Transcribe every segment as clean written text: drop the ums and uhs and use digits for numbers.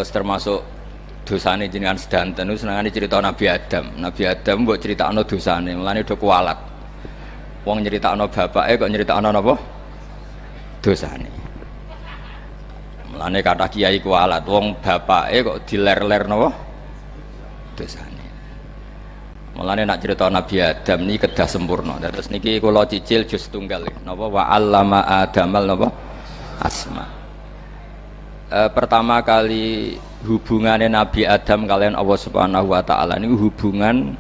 termasuk dosane jenengan sedanten niku senengane cerita Nabi Adam. Nabi Adam mbok critakno dosane, mulane do kualat. Wong nyeritakno bapake kok nyeritakno napa? Dosane. Mulane kata kiai kualat, wong bapake kok diler-ler napa? Dosane. Mulane nak cerita Nabi Adam niki kedah sempurna. Terus niki kula cicil juz tunggal napa wa 'allama Adamal napa? Asma. Pertama kali hubungannya Nabi Adam kalian Allah Subhanahu wa taala ini hubungan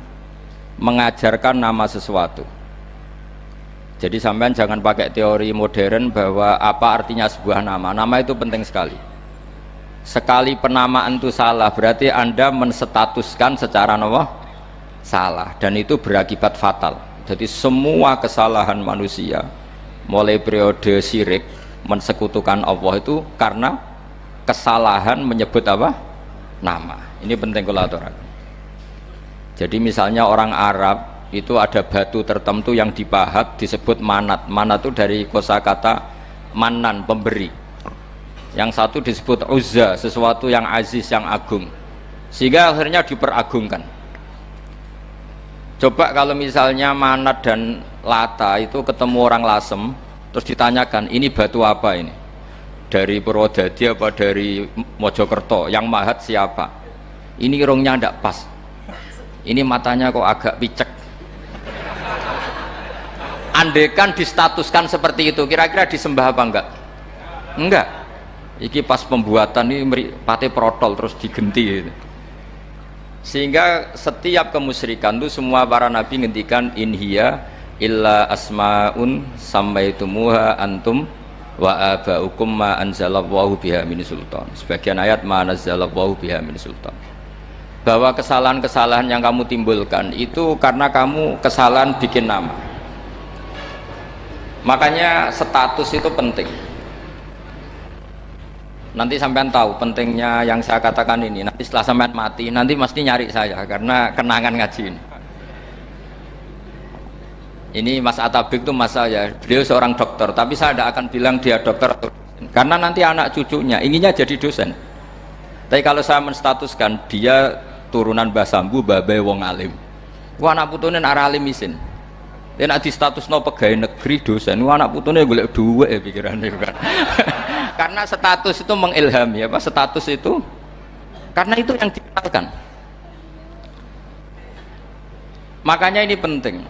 mengajarkan nama sesuatu. Jadi sampean jangan pakai teori modern bahwa apa artinya sebuah nama. Nama itu penting sekali. Sekali penamaan itu salah berarti Anda menstatuskan secara nama salah dan itu berakibat fatal. Jadi semua kesalahan manusia mulai periode syirik mensekutukan Allah itu karena kesalahan menyebut apa? Nama. Ini penting kalau aturaken. Jadi misalnya orang Arab itu ada batu tertentu yang dipahat disebut manat. Manat itu dari kosakata manan, pemberi. Yang satu disebut uzza, sesuatu yang aziz, yang agung. Sehingga akhirnya diperagungkan. Coba kalau misalnya manat dan lata itu ketemu orang lasem, terus ditanyakan, ini batu apa ini? Dari Purwodadi apa dari Mojokerto, yang mahat siapa? Ini irungnya tidak pas, ini matanya kok agak picek. Andekan distatuskan seperti itu, kira-kira disembah apa enggak? Enggak. Iki pas pembuatan ini pate protol terus digenti gitu. Sehingga setiap kemusyrikan itu semua para nabi ngendikan inhiya illa asmaun sammaitumuha antum wa aba'ukum ma anzalallahu biha min sultan. Sebagian ayat ma anzalallahu biha min sultan. Bahwa kesalahan-kesalahan yang kamu timbulkan itu karena kamu kesalahan bikin nama. Makanya status itu penting. Nanti sampean tahu pentingnya yang saya katakan ini. Nanti setelah sampean mati, nanti mesti nyari saya karena kenangan ngaji ini. Ini Mas Atabik itu mas saya, beliau seorang dokter, tapi saya tidak akan bilang dia dokter karena nanti anak cucunya inginnya jadi dosen. Tapi kalau saya menstatuskan dia turunan Mbah Sambu, babe wong alim. Wah anak putune arah alim isin. Dia nak di status no pegawai negeri dosen. Wah anak putune golek duit ya pikirannya kan. Karena status itu mengilhami apa? Status itu karena itu yang dikenalkan. Makanya ini penting.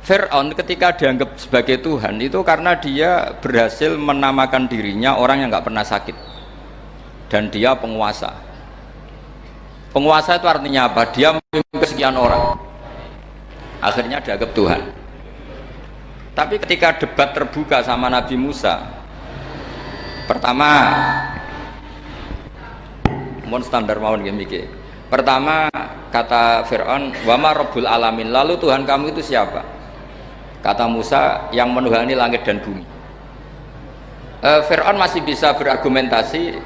Fir'aun ketika dianggap sebagai Tuhan itu karena dia berhasil menamakan dirinya orang yang nggak pernah sakit dan dia penguasa. Penguasa itu artinya apa? Dia memimpin sekian orang, akhirnya dianggap Tuhan. Tapi ketika debat terbuka sama Nabi Musa, pertama mohon standar mawon gimmick. Pertama kata Fir'aun wama Rabbul Alamin, lalu Tuhan kamu itu siapa? Kata Musa yang menuhani langit dan bumi. Fir'aun masih bisa berargumentasi,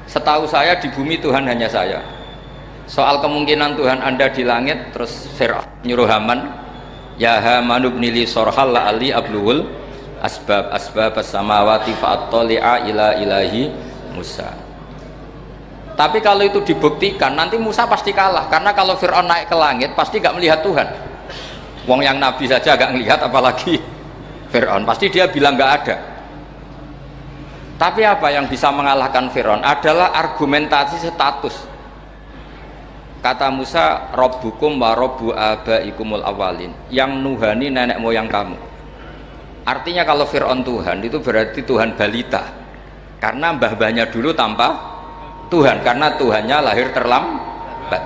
setahu saya di bumi Tuhan hanya saya. Soal kemungkinan Tuhan Anda di langit, terus Fir'aun nyuruh Haman, ya Haman ibni li sorhal la'ali abluhul asbab as-samawati fa'attali'a ila ilahi Musa. Tapi kalau itu dibuktikan, nanti Musa pasti kalah, karena kalau Fir'aun naik ke langit pasti gak melihat Tuhan. Wong yang Nabi saja agak ngelihat apalagi Fir'aun, pasti dia bilang nggak ada. Tapi apa yang bisa mengalahkan Fir'aun adalah argumentasi status. Kata Musa, Rabbukum wa Rabbu abaikumul awalin, yang nuhani nenek moyang kamu. Artinya kalau Fir'aun Tuhan itu berarti Tuhan balita, karena mbah-mbahnya dulu tanpa Tuhan, karena Tuhannya lahir terlambat.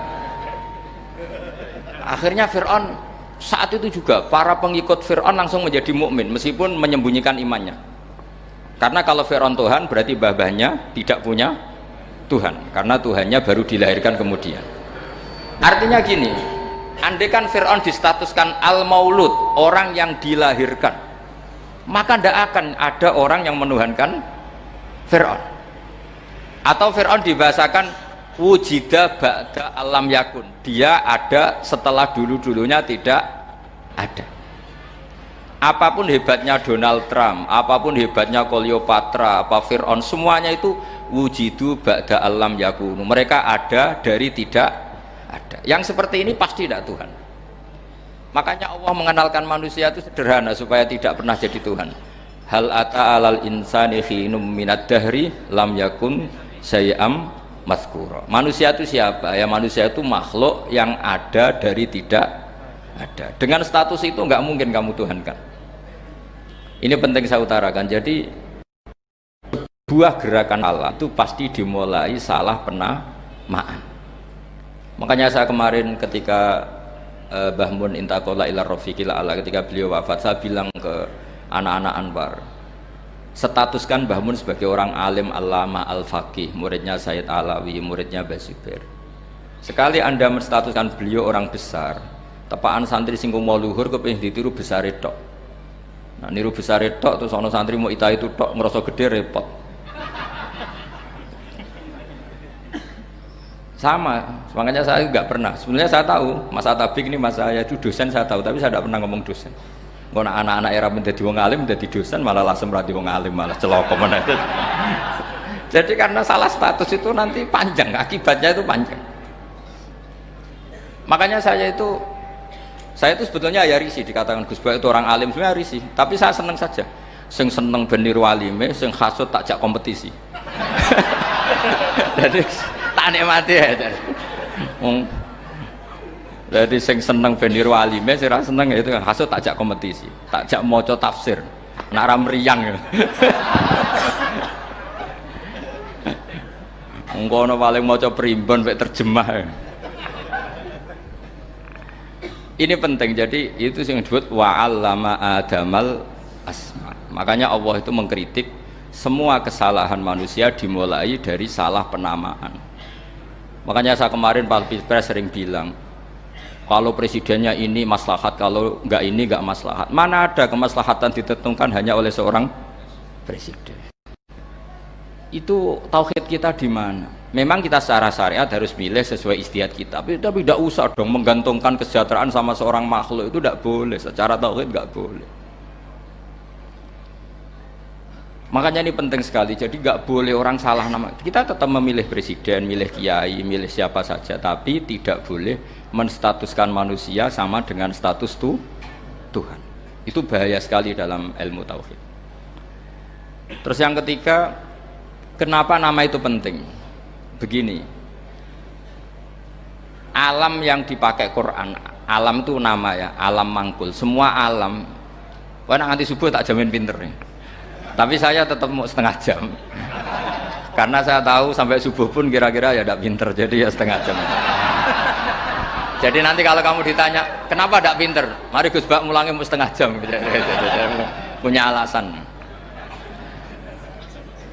Akhirnya Fir'aun saat itu juga para pengikut Fir'aun langsung menjadi mukmin meskipun menyembunyikan imannya. Karena kalau Fir'aun Tuhan berarti mbah-mbahnya tidak punya Tuhan, karena Tuhannya baru dilahirkan kemudian. Artinya gini, andai kan Fir'aun distatuskan al-maulud, orang yang dilahirkan, maka tidak akan ada orang yang menuhankan Fir'aun. Atau Fir'aun dibahasakan wujida ba'da alam yakun, dia ada setelah dulu-dulunya tidak ada. Apapun hebatnya Donald Trump, apapun hebatnya Cleopatra, apa Fir'aun, semuanya itu wujidu ba'da alam yakunu. Mereka ada dari tidak ada. Yang seperti ini pasti tidak Tuhan. Makanya Allah mengenalkan manusia itu sederhana supaya tidak pernah jadi Tuhan. Hal ata alal insani khinum minad dahri lam yakun syai'am mazkura. Manusia itu siapa? Ya manusia itu makhluk yang ada dari tidak ada. Dengan status itu nggak mungkin kamu tuhankan. Ini penting saya utarakan. Jadi buah gerakan Allah itu pasti dimulai salah penamaan. Makanya saya kemarin ketika Mbah Mun intaqala ila rafiqil a'la, ketika beliau wafat, saya bilang ke anak-anak Anwar, statuskan Mbah Mun sebagai orang alim, alama, al-faqih, muridnya Sayyid Alawi, muridnya Mbah Zubair. Sekali Anda menstatuskan beliau orang besar, tepaan santri sing mau luhur kepengin ditiru besar tok. Nah niru besar tok terus ana santri mau ita itu tok ngerasa gede repot. Sama, makanya saya nggak pernah. Sebenarnya saya tahu Mas Atabik ini Mas saya itu dosen, saya tahu, tapi saya tidak pernah ngomong dosen. Kalau anak-anak era menjadi wong alim, menjadi dosen malah langsung berarti wong alim, malah celoko mana. Jadi karena salah status itu nanti panjang, akibatnya itu panjang. Makanya saya itu sebetulnya ya risih dikatakan Gus Bak itu orang alim, sebenarnya risih. Tapi saya seneng saja. Sing seneng beniru alime, sing hasut takjak kompetisi. Jadi tak nikmati ya. Jadi sing seneng beniru alime, sing ra seneng itu hasut takjak kompetisi, takjak maca tafsir. Nak ra mriyang. Engko paling maca primbon mek terjemah. Ini penting, jadi itu yang disebut wa'allama adamal asma. Makanya Allah itu mengkritik semua kesalahan manusia dimulai dari salah penamaan. Makanya saya kemarin Pak Pilpres sering bilang, kalau presidennya ini maslahat, kalau enggak ini enggak maslahat. Mana ada kemaslahatan ditentukan hanya oleh seorang presiden? Itu tauhid kita di mana? Memang kita secara syariat harus milih sesuai ijtihad kita, tapi tidak usah dong menggantungkan kesejahteraan sama seorang makhluk, itu tidak boleh, secara tauhid nggak boleh. Makanya ini penting sekali, jadi nggak boleh orang salah nama. Kita tetap memilih presiden, milih kiai, milih siapa saja, tapi tidak boleh menstatuskan manusia sama dengan status Tuhan. Itu bahaya sekali dalam ilmu tauhid. Terus yang ketiga, kenapa nama itu penting? Begini, alam yang dipakai Quran, alam itu nama ya, alam mangkul, semua alam. Wah nanti subuh tak jamin pinter nih, tapi saya tetap mau setengah jam, karena saya tahu sampai subuh pun kira-kira ya tidak pinter, jadi ya setengah jam. Jadi nanti kalau kamu ditanya kenapa tidak pinter, mari Gus Bak mulangi mau setengah jam, punya alasan.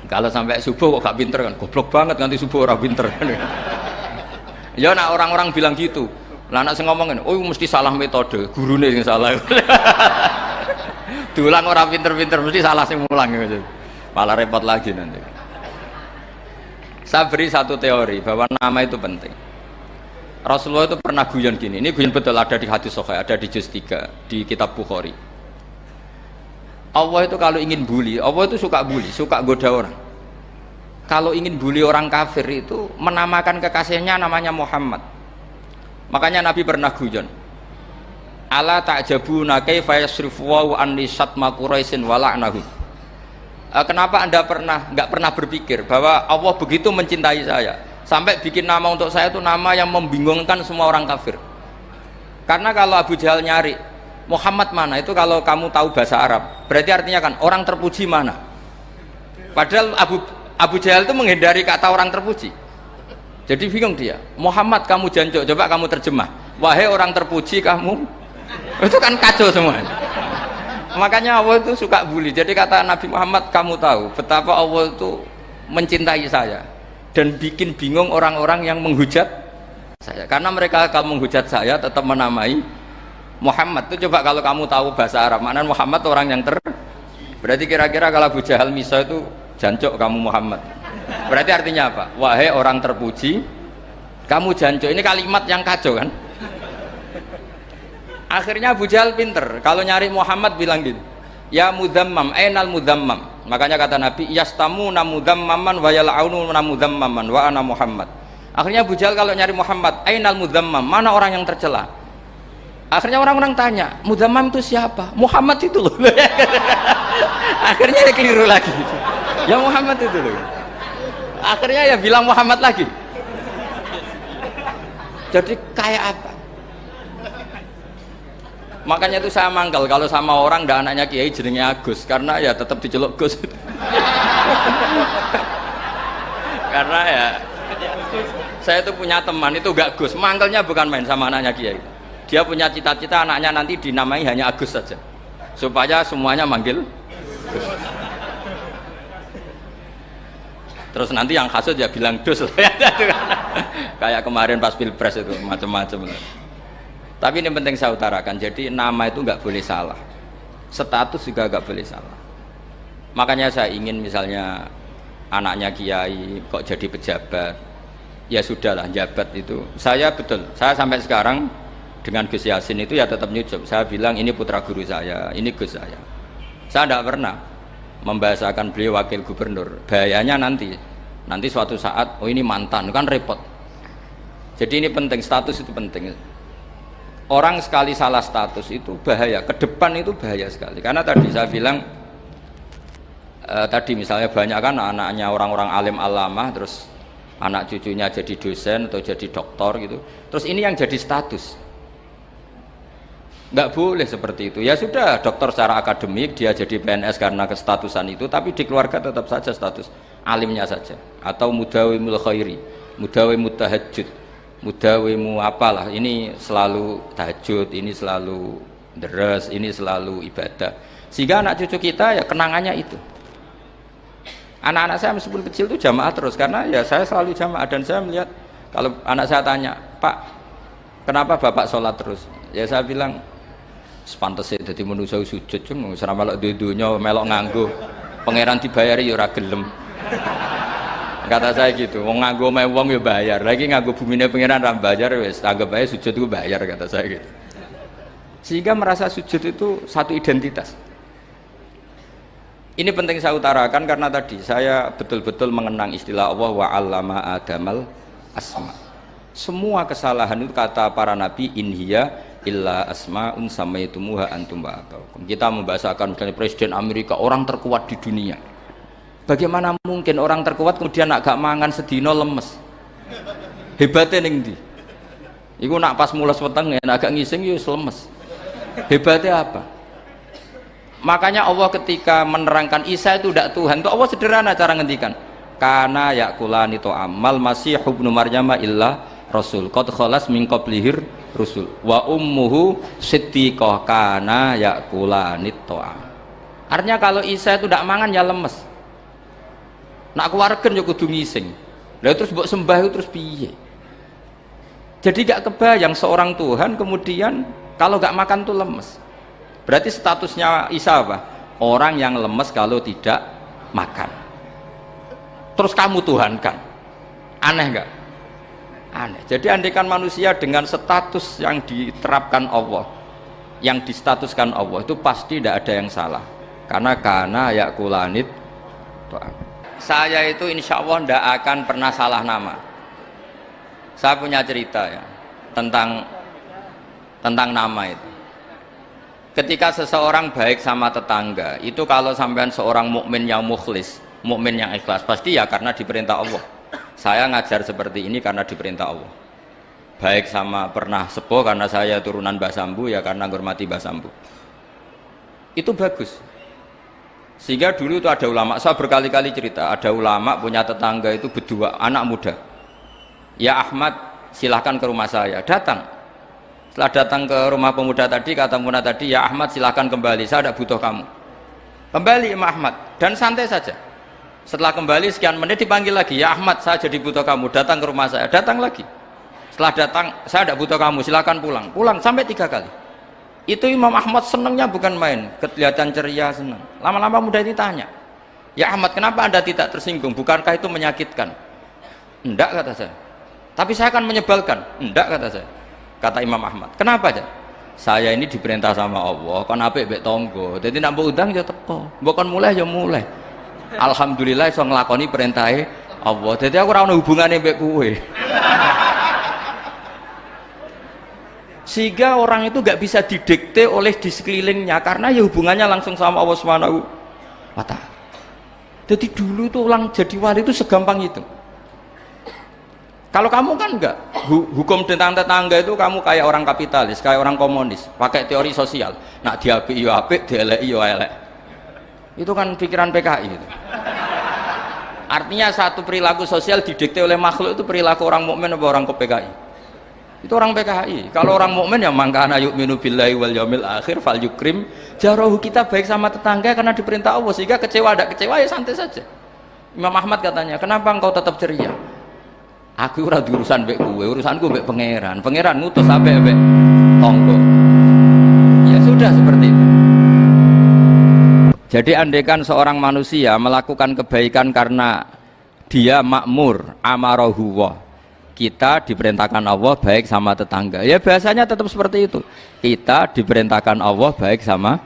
Kalau sampai subuh kok gak pinter kan, goblok banget nanti subuh orang pinter. Ya nak orang-orang bilang gitu. Lah anak sing ngomongin, oh mesti salah metode, gurune yang salah. Diulang orang pinter-pinter mesti salah sing mulang gitu. Malah repot lagi nanti. Saya beri satu teori bahwa nama itu penting. Rasulullah itu pernah guyon gini, ini guyon betul, ada di hadis Sahih, ada di juz 3 di kitab Bukhari. Allah itu kalau ingin bully, Allah itu suka bully, suka goda orang. Kalau ingin bully orang kafir itu menamakan kekasihnya namanya Muhammad. Makanya Nabi pernah guyon, ala ta'jabuna kaifa yasrifu wa anni syatma quraisin wa la'nahu. Kenapa Anda nggak pernah berpikir bahwa Allah begitu mencintai saya sampai bikin nama untuk saya itu nama yang membingungkan semua orang kafir. Karena kalau Abu Jahal nyari Muhammad mana, itu kalau kamu tahu bahasa Arab berarti artinya kan orang terpuji mana. Padahal Abu Jahal itu menghindari kata orang terpuji, jadi bingung dia. Muhammad kamu jancuk, coba kamu terjemah, wahai orang terpuji kamu. Itu kan kacau semua. Makanya Allah itu suka bully. Jadi kata Nabi Muhammad, kamu tahu betapa Allah itu mencintai saya dan bikin bingung orang-orang yang menghujat saya, karena mereka kalau menghujat saya tetap menamai Muhammad. Itu coba kalau kamu tahu bahasa Arab, maknanya Muhammad orang yang berarti kira-kira kalau Abu Jahal Misa itu jancuk kamu Muhammad, berarti artinya apa? Wahai orang terpuji kamu jancuk. Ini kalimat yang kacau kan. Akhirnya Abu Jahal pinter, kalau nyari Muhammad bilang gitu, ya mudzammam, ainal mudzammam. Makanya kata Nabi, yastamuna mudzammaman wa yal'aununa mudzammaman wa ana Muhammad. Akhirnya Abu Jahal kalau nyari Muhammad, ainal mudzammam, mana orang yang tercela. Akhirnya orang-orang tanya, mudzammam itu siapa? Muhammad itu loh. Akhirnya dia keliru lagi. Ya Muhammad itu loh. Akhirnya ya bilang Muhammad lagi. Jadi kayak apa? Makanya itu saya mangkal kalau sama orang ndak anaknya Kiai jenenge Agus, karena ya tetap diceluk Gus. Karena ya saya itu punya teman itu gak Gus, mangkalnya bukan main sama anaknya Kiai. Dia punya cita-cita anaknya nanti dinamai hanya Agus saja, supaya semuanya manggil Gus. Terus nanti yang hasut ya bilang Dus. Kayak kemarin pas Pilpres itu macam-macam. Tapi ini penting saya utarakan, jadi nama itu nggak boleh salah, status juga nggak boleh salah. Makanya saya ingin misalnya anaknya Kiai kok jadi pejabat, ya sudahlah, jabat itu. Saya betul, saya sampai sekarang dengan Gus Yasin itu ya tetap nyucup. Saya bilang ini putra guru saya, ini Gus saya. Saya tidak pernah membahasakan beliau wakil gubernur. Bahayanya nanti suatu saat, oh ini mantan, kan repot. Jadi ini penting, status itu penting. Orang sekali salah status itu bahaya, ke depan itu bahaya sekali. Karena tadi saya bilang, tadi misalnya banyak kan anaknya orang-orang alim alamah, terus anak cucunya jadi dosen atau jadi doktor gitu. Terus ini yang jadi status. Nggak boleh seperti itu. Ya sudah, dokter secara akademik, dia jadi PNS karena kestatusan itu, tapi di keluarga tetap saja status alimnya saja. Atau mudawimul khairi, mudawimut tahajud, mudawimu apalah, ini selalu tahajud, ini selalu deres, ini selalu ibadah, sehingga anak cucu kita ya kenangannya itu. Anak-anak saya meskipun kecil itu jamaah terus, karena ya saya selalu jamaah. Dan saya melihat kalau anak saya tanya, Pak kenapa bapak sholat terus, ya saya bilang sepantesnya jadi manusia sujud, cuma selama melok dudunya melok nganggo pangeran dibayari ya ora gelem. Kata saya gitu, wong nganggo mae wong ya bayar, lagi nganggo bumine pangeran ra bayar wis anggap ae sujud itu bayar, kata saya gitu. Sehingga merasa sujud itu satu identitas. Ini penting saya utarakan karena tadi saya betul-betul mengenang istilah Allah wa 'allama adamal asma. Semua kesalahan itu kata para nabi inhiya illa asma'un samaitumuha antum wa abaukum. Kita membahasakan misalnya presiden Amerika, orang terkuat di dunia. Bagaimana mungkin orang terkuat kemudian agak mangan sedino lemes? Hebatnya ning ndi? Iku nak pas mules weteng agak ngising ya lemes. Hebatnya apa? Makanya Allah ketika menerangkan Isa itu tidak Tuhan, itu Allah sederhana cara ngendikan. Kana yakulani to amal masih ibnu Maryam illa rasul qad khalas min qablihir rusul wa ummuhu siddiqah kana yakulani to. Artinya kalau Isa itu tidak mangan ya lemes. Nak keluarga ya kudu ngising. Lah terus mbok sembah itu terus piye? Jadi gak kebayang seorang Tuhan kemudian kalau gak makan tuh lemes. Berarti statusnya Isa apa? Orang yang lemes kalau tidak makan. Terus kamu Tuhan kan? Aneh gak? Aneh. Jadi andaikan manusia dengan status yang diterapkan Allah, yang distatuskan Allah, itu pasti tidak ada yang salah. Karena yakulanit tu'am. Saya itu insya Allah tidak akan pernah salah nama. Saya punya cerita ya tentang nama itu. Ketika seseorang baik sama tetangga, itu kalau sampean seorang mukmin yang mukhlis, mukmin yang ikhlas, pasti ya karena diperintah Allah. Saya ngajar seperti ini karena diperintah Allah. Baik sama pernah sepuh karena saya turunan Mbah Sambu, ya karena menghormati Mbah Sambu. Itu bagus. Sehingga dulu itu ada ulama, saya berkali-kali cerita, ada ulama punya tetangga itu berdua anak muda. Ya Ahmad, silahkan ke rumah saya. Datang. Setelah datang ke rumah pemuda tadi, kata pemuda tadi, ya Ahmad silahkan kembali, saya tidak butuh kamu. Kembali Imam Ahmad, dan santai saja. Setelah kembali sekian menit dipanggil lagi, ya Ahmad saya jadi butuh kamu, datang ke rumah saya. Datang lagi. Setelah datang, saya tidak butuh kamu, silahkan pulang. Pulang sampai 3 kali. Itu Imam Ahmad senangnya bukan main, kelihatan ceria, senang. Lama-lama muda ini tanya, ya Ahmad kenapa anda tidak tersinggung, bukankah itu menyakitkan? Enggak, kata saya. Tapi saya akan menyebalkan. Enggak, kata saya. Kata Imam Ahmad, kenapa aja? saya ini diperintah sama Allah kon apik mbek tangga dadi nek mbok undang ya teko mbok kon mulai ya mulai alhamdulillah iso nglakoni perintahe Allah dadi aku ora ono hubungane mbek kowe sehingga orang itu gak bisa didikte oleh di sekelilingnya karena ya hubungannya langsung sama Allah Subhanahu wa ta'ala. Jadi dulu tuh orang jadi wali itu segampang itu. Kalau kamu kan enggak, hukum tentang tetangga itu kamu kayak orang kapitalis, kayak orang komunis, pakai teori sosial. Nak diapik yo apik, dieleki yo elek. Itu kan pikiran PKI itu. Artinya satu perilaku sosial didikte oleh makhluk itu perilaku orang mukmin atau orang PKI. Itu orang PKI. Kalau orang mukmin yang mangkana yu'minu billahi wal yaumil akhir fal yukrim jarahu, kita baik sama tetangga karena diperintah Allah, sehingga kecewa ada kecewa ya santai saja. Imam Ahmad katanya, kenapa engkau tetap ceria? Aku ora urusan mbek kowe, urusanku mbek pangeran. Pangeran ngutus sampe mbek tonggo. Ya sudah seperti itu. Jadi andaikan seorang manusia melakukan kebaikan karena dia makmur, amarahu wa, kita diperintahkan Allah baik sama tetangga. Ya biasanya tetap seperti itu. Kita diperintahkan Allah baik sama,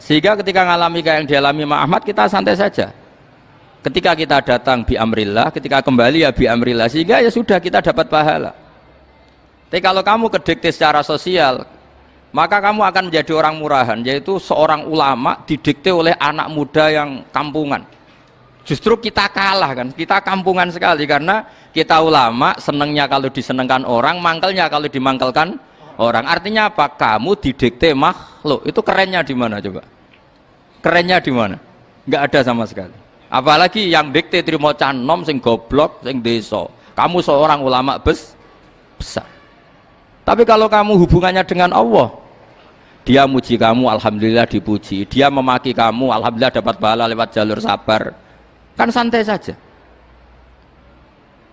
sehingga ketika ngalami kayak yang dialami Ahmad kita santai saja. Ketika kita datang bi amrillah, ketika kembali ya bi amrillah, sehingga ya sudah kita dapat pahala. Tapi kalau kamu kedikte secara sosial, maka kamu akan menjadi orang murahan, yaitu seorang ulama didikte oleh anak muda yang kampungan. Justru kita kalah kan, kita kampungan sekali karena kita ulama senengnya kalau disenengkan orang, mangkelnya kalau dimangkelkan orang. Artinya apa? Kamu didikte makhluk. Itu kerennya di mana coba? Kerennya di mana? Nggak ada sama sekali. Apalagi yang dikte trimo canom sing goblok sing desa. Kamu seorang ulama besar. Tapi kalau kamu hubungannya dengan Allah, dia muji kamu, alhamdulillah dipuji. Dia memaki kamu, alhamdulillah dapat pahala lewat jalur sabar. Kan santai saja.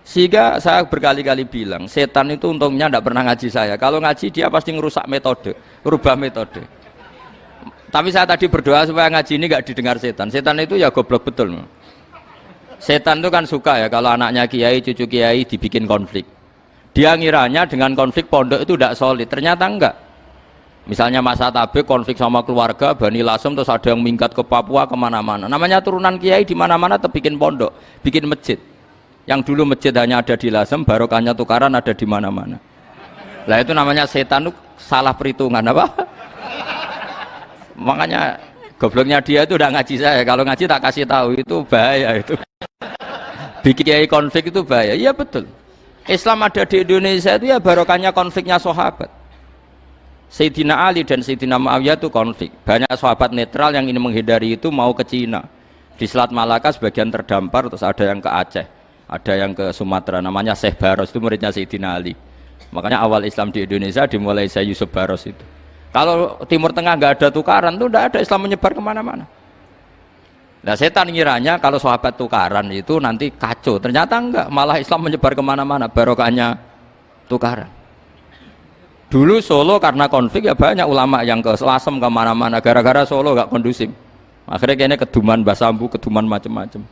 Sehingga saya berkali-kali bilang, setan itu untungnya tidak pernah ngaji saya. Kalau ngaji dia pasti ngerusak metode, rubah metode. Tapi saya tadi berdoa supaya ngaji ini gak didengar setan. Setan itu ya goblok betul. Setan itu kan suka ya kalau anaknya kiai, cucu kiai dibikin konflik. Dia ngiranya dengan konflik pondok itu tidak solid. Ternyata enggak. Misalnya Mas Atabek konflik sama keluarga, Bani Lasem, terus ada yang minggat ke Papua kemana-mana. Namanya turunan kiai di mana-mana bikin pondok, bikin masjid. Yang dulu masjid hanya ada di Lasem, barokahnya tukaran ada di mana-mana. Lah itu namanya setan itu salah perhitungan apa? Makanya gobloknya dia itu udah ngaji saya. Kalau ngaji tak kasih tahu itu bahaya itu. Bikin kiai konflik itu bahaya. Iya betul. Islam ada di Indonesia itu ya barokahnya konfliknya sahabat. Sayyidina Ali dan Sayyidina Muawiyah itu konflik. Banyak sahabat netral yang ingin menghindari itu mau ke Cina. Di Selat Malaka sebagian terdampar, terus ada yang ke Aceh, ada yang ke Sumatera. Namanya Syekh Baros, itu muridnya Sayyidina Ali. Makanya awal Islam di Indonesia dimulai Syekh Yusuf Baros itu. Kalau Timur Tengah nggak ada tukaran tuh nggak ada, Islam menyebar kemana-mana. Nah setan ngiranya kalau sahabat tukaran itu nanti kacau, ternyata enggak, malah Islam menyebar kemana-mana, barokahnya tukaran. Dulu Solo karena konflik ya banyak ulama yang ke Lasem kemana-mana, gara-gara Solo nggak kondusif. Akhirnya kayaknya keduman basambu, keduman macam-macam.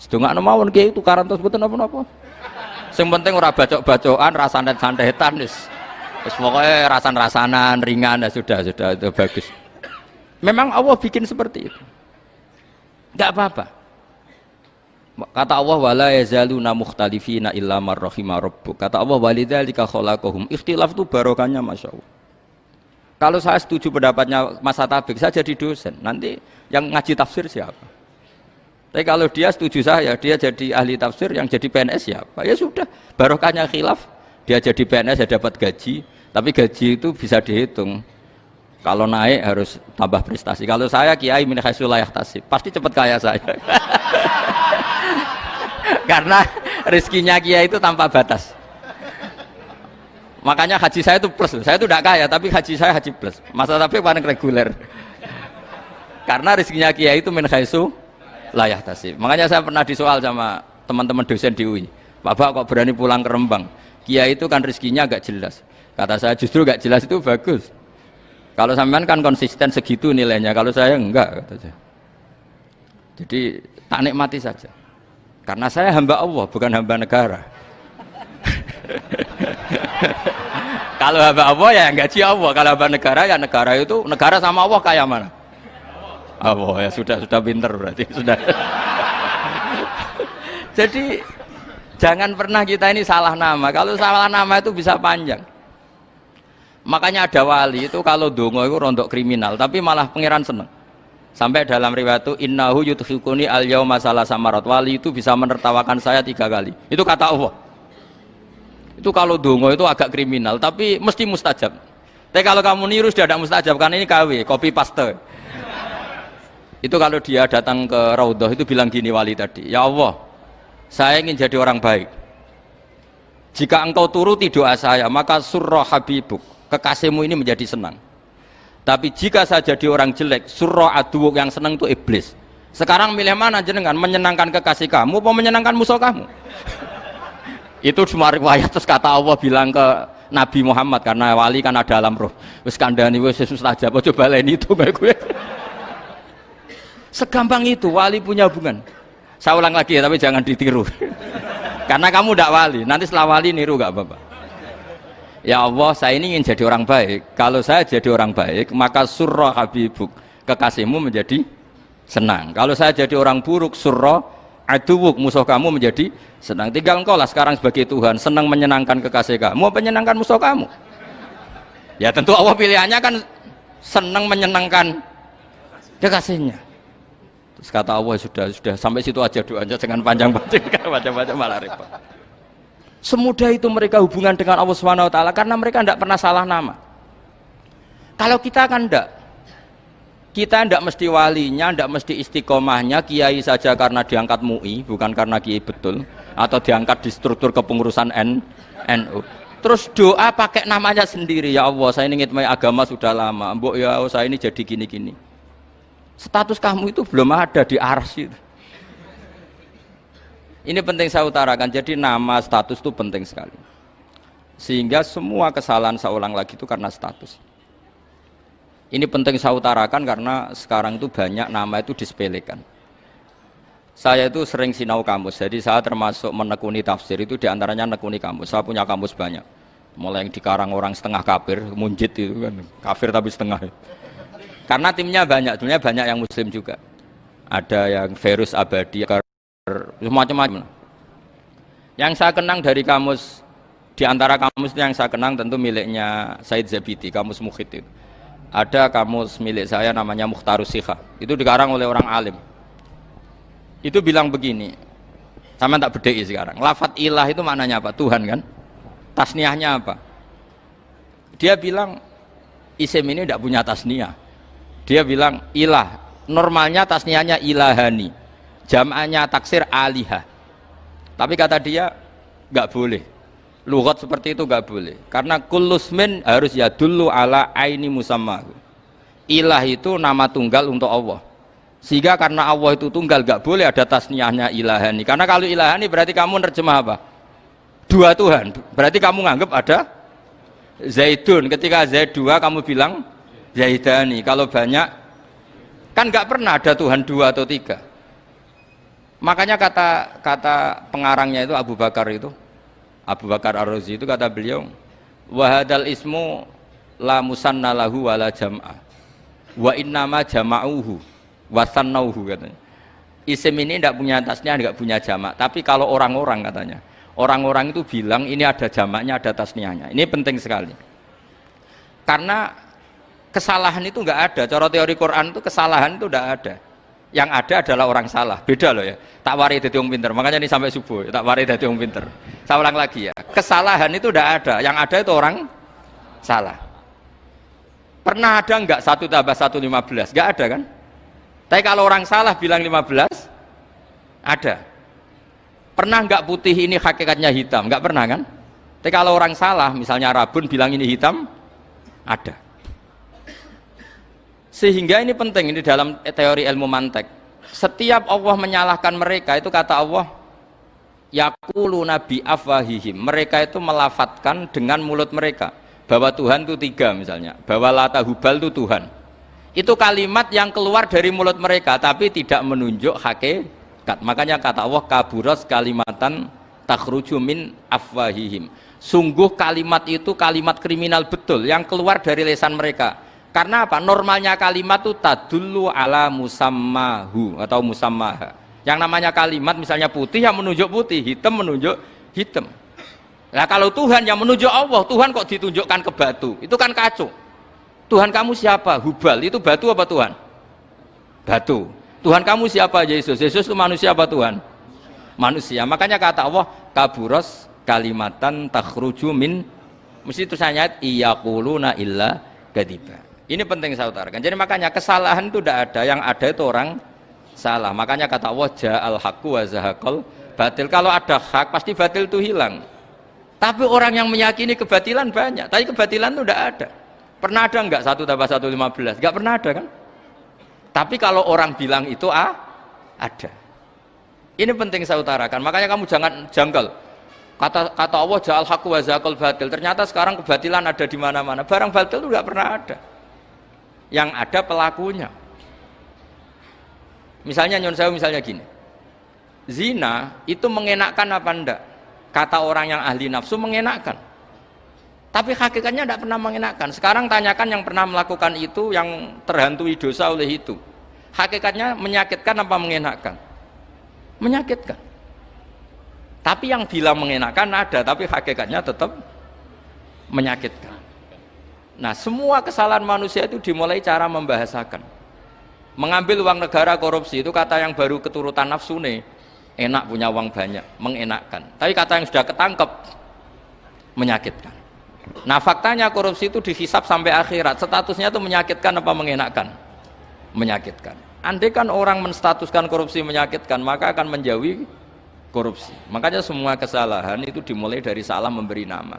Sedungak mawon kiai tukaran terus betul apa-apa. Yang penting ora bacok-bacokan, rasanet-santetan wis. Wis pokoke rasan-rasanan ringan ya sudah itu bagus. Memang Allah bikin seperti itu. Enggak apa-apa. Kata Allah wala yazaluna mukhtalifina illa man rahima rabbuk. Kata Allah walidzalika khalaqahum. Ikhtilaf itu barokahnya masyaallah. Kalau saya setuju pendapatnya Mas Atabik, saya jadi dosen. Nanti yang ngaji tafsir siapa? Tapi kalau dia setuju saya, dia jadi ahli tafsir, yang jadi PNS siapa? Ya sudah, barokahnya khilaf. Dia jadi PNS ya dapat gaji, tapi gaji itu bisa dihitung. Kalau naik harus tambah prestasi. Kalau saya kiai min haitsu la yahtasib, pasti cepat kaya saya. Karena rezekinya kiai itu tanpa batas. Makanya haji saya itu plus. Saya itu tidak kaya, tapi haji saya haji plus. Masa tapi paling reguler. Karena rezekinya kiai itu min haitsu la yahtasib. Makanya saya pernah disoal sama teman-teman dosen di UI. Bapak kok berani pulang ke Rembang? Kiai itu kan rezekinya agak jelas. Kata saya justru agak jelas itu bagus. Kalau sampean kan konsisten segitu nilainya, kalau saya enggak, kata saya. Jadi tak nikmati saja. Karena saya hamba Allah, bukan hamba negara. Kalau hamba Allah ya yang gaji Allah, kalau hamba negara ya negara itu, negara sama Allah kayak mana? Allah ya sudah pinter berarti sudah. Jadi jangan pernah kita ini salah nama. Kalau salah nama itu bisa panjang. Makanya ada wali itu kalau dongo itu rontok kriminal, tapi malah pangeran seneng. Sampai dalam riwayat itu innahu yudhikuni al yauma salasa marat. Wali itu bisa menertawakan saya 3 kali. Itu kata Allah. Itu kalau dongo itu agak kriminal, tapi mesti mustajab. Tapi kalau kamu niru sudah tidak mustajab karena ini KW, copy paste. Itu kalau dia datang ke Raudhah itu bilang gini wali tadi, ya Allah, saya ingin jadi orang baik. Jika engkau turuti doa saya, maka surra habibuk, kekasihmu ini menjadi senang. Tapi jika saya jadi orang jelek, surra aduwuk, yang senang itu iblis. Sekarang milih mana jenengan, menyenangkan kekasih kamu atau menyenangkan musuh kamu? Itu cuma riwayat. Terus kata Allah bilang ke Nabi Muhammad, karena wali kan ada alam roh, wis kandhani wis mustajab, coba baleni itu gue. Segampang itu wali punya hubungan. Saya ulang lagi ya, tapi jangan ditiru. Karena kamu tidak wali, nanti setelah wali niru gak apa-apa. Ya Allah, saya ini ingin jadi orang baik. Kalau saya jadi orang baik, maka surra habibuk, kekasihmu menjadi senang. Kalau saya jadi orang buruk, surra aduwuk, musuh kamu menjadi senang. Tinggal engkau lah sekarang sebagai Tuhan, senang menyenangkan kekasih kamu, menyenangkan musuh kamu. Ya tentu Allah pilihannya kan senang menyenangkan kekasihnya. Terus kata Allah sudah sampai situ aja doanya, jangan panjang-panjang, panjang-panjang malah repot. Semudah itu mereka hubungan dengan Allah Subhanahu wa taala karena mereka tidak pernah salah nama. Kalau kita kan tidak. Kita tidak mesti walinya, tidak mesti istiqomahnya, kiai saja karena diangkat MUI, bukan karena kiai betul, atau diangkat di struktur kepengurusan NU. Terus doa pakai namanya sendiri, ya Allah, saya ini ngitmai agama sudah lama, mbok ya saya ini jadi gini-gini. Status kamu itu belum ada di arsy. Ini penting saya utarakan, jadi nama status itu penting sekali. Sehingga semua kesalahan saya ulang lagi itu karena status. Ini penting saya utarakan karena sekarang itu banyak nama itu disepelekan. Saya itu sering sinau kamus, jadi saya termasuk menekuni tafsir itu diantaranya menekuni kamus. Saya punya kamus banyak, mulai yang dikarang orang setengah kafir, munjid itu kan, kafir tapi setengah. Karena timnya banyak, sebenarnya banyak yang muslim juga. Ada yang Verus Abadi, macam-macam. Yang saya kenang dari kamus, di antara kamus yang saya kenang tentu miliknya Said Zabidi, kamus Mukhid itu. Ada kamus milik saya namanya Mukhtarus Sikhah, itu dikarang oleh orang alim. Itu bilang begini, sama tak bedai sekarang, lafadz ilah itu maknanya apa? Tuhan kan? Tasniahnya apa? Dia bilang isim ini tidak punya tasniah. Dia bilang ilah, normalnya tasniahnya ilahani, jam'annya taksir alihah. Tapi kata dia nggak boleh, lughat seperti itu nggak boleh, karena kullusmin harus yadullu ala aini musamma. Ilah itu nama tunggal untuk Allah, sehingga karena Allah itu tunggal nggak boleh ada tasniahnya ilahani. Karena kalau ilahani berarti kamu nerjemah apa? Dua Tuhan. Berarti kamu nganggap ada Zaidun, ketika Zaid dua kamu bilang Zaidani. Kalau banyak kan nggak pernah ada Tuhan dua atau tiga. Makanya kata pengarangnya itu Abu Bakar Ar-Razi itu kata beliau, wahadal ismu la musanna lahu wala jam'a wa innama jama'uhu wasannauhu katanya. Isim ini tidak punya tasniah, tidak punya jamak. Tapi kalau orang-orang katanya, orang-orang itu bilang ini ada jamaknya, ada tasniahnya. Ini penting sekali. Karena kesalahan itu nggak ada. Cara teori Quran itu kesalahan itu tidak ada. Yang ada adalah orang salah. Beda loh ya. Tak wari dadi wong pinter. Makanya ini sampai subuh. Tak wari dadi wong pinter. Saya ulang lagi ya. Kesalahan itu tidak ada. Yang ada itu orang salah. Pernah ada nggak 1 tambah 1 15? Nggak ada kan? Tapi kalau orang salah bilang 15, ada. Pernah nggak putih ini hakikatnya hitam? Nggak pernah kan? Tapi kalau orang salah, misalnya Rabun bilang ini hitam, ada. Sehingga ini penting, ini dalam teori ilmu mantek. Setiap Allah menyalahkan mereka, itu kata Allah, yaquluna bi afwahihim. Mereka itu melafatkan dengan mulut mereka bahwa Tuhan itu 3 misalnya, bahwa Lata Hubal itu Tuhan. Itu kalimat yang keluar dari mulut mereka tapi tidak menunjuk hakikat. Makanya kata Allah, kaburas kalimatan takhruju min afwahihim. Sungguh kalimat itu kalimat kriminal betul yang keluar dari lisan mereka. Karena apa? Normalnya kalimat itu tadullu ala musammahu atau musammaha. Yang namanya kalimat misalnya putih yang menunjuk putih, hitam menunjuk hitam. Nah kalau Tuhan yang menunjuk Allah, Tuhan kok ditunjukkan ke batu? Itu kan kacau. Tuhan kamu siapa? Hubal. Itu batu apa Tuhan? Batu. Tuhan kamu siapa? Yesus. Yesus itu manusia apa Tuhan? Manusia. Makanya kata Allah, kaburos kalimatan takhruju min, mesti itu ayat iyaquluna illa kadiba. Ini penting saya utarakan. Jadi makanya kesalahan itu tidak ada, yang ada itu orang salah. Makanya kata Allah ja'al haqqu wa zahaqal batil. Kalau ada hak pasti batil itu hilang. Tapi orang yang meyakini kebatilan banyak, tapi kebatilan itu tidak ada. Pernah ada enggak 1 tambah 1 15? Enggak pernah ada kan? Tapi kalau orang bilang itu ada. Ini penting saya utarakan. Makanya kamu jangan janggal. Kata Allah ja'al haqqu wa zahaqal batil. Ternyata sekarang kebatilan ada di mana-mana. Barang batil itu enggak pernah ada. Yang ada pelakunya. Misalnya nyon sewu misalnya gini. Zina itu mengenakkan apa enggak? Kata orang yang ahli nafsu mengenakkan. Tapi hakikatnya tidak pernah mengenakan. Sekarang tanyakan yang pernah melakukan itu, yang terhantui dosa oleh itu. Hakikatnya menyakitkan apa mengenakan? Menyakitkan. Tapi yang bilang mengenakan ada, tapi hakikatnya tetap menyakitkan. Nah, semua kesalahan manusia itu dimulai cara membahasakan. Mengambil uang negara korupsi itu kata yang baru keturutan nafsu nih. Enak punya uang banyak, mengenakkan. Tapi kata yang sudah ketangkep, menyakitkan. Nah faktanya korupsi itu dihisap sampai akhirat, statusnya itu menyakitkan apa mengenakkan? Menyakitkan. Andai kan orang menstatuskan korupsi menyakitkan, maka akan menjauhi korupsi. Makanya semua kesalahan itu dimulai dari salah memberi nama.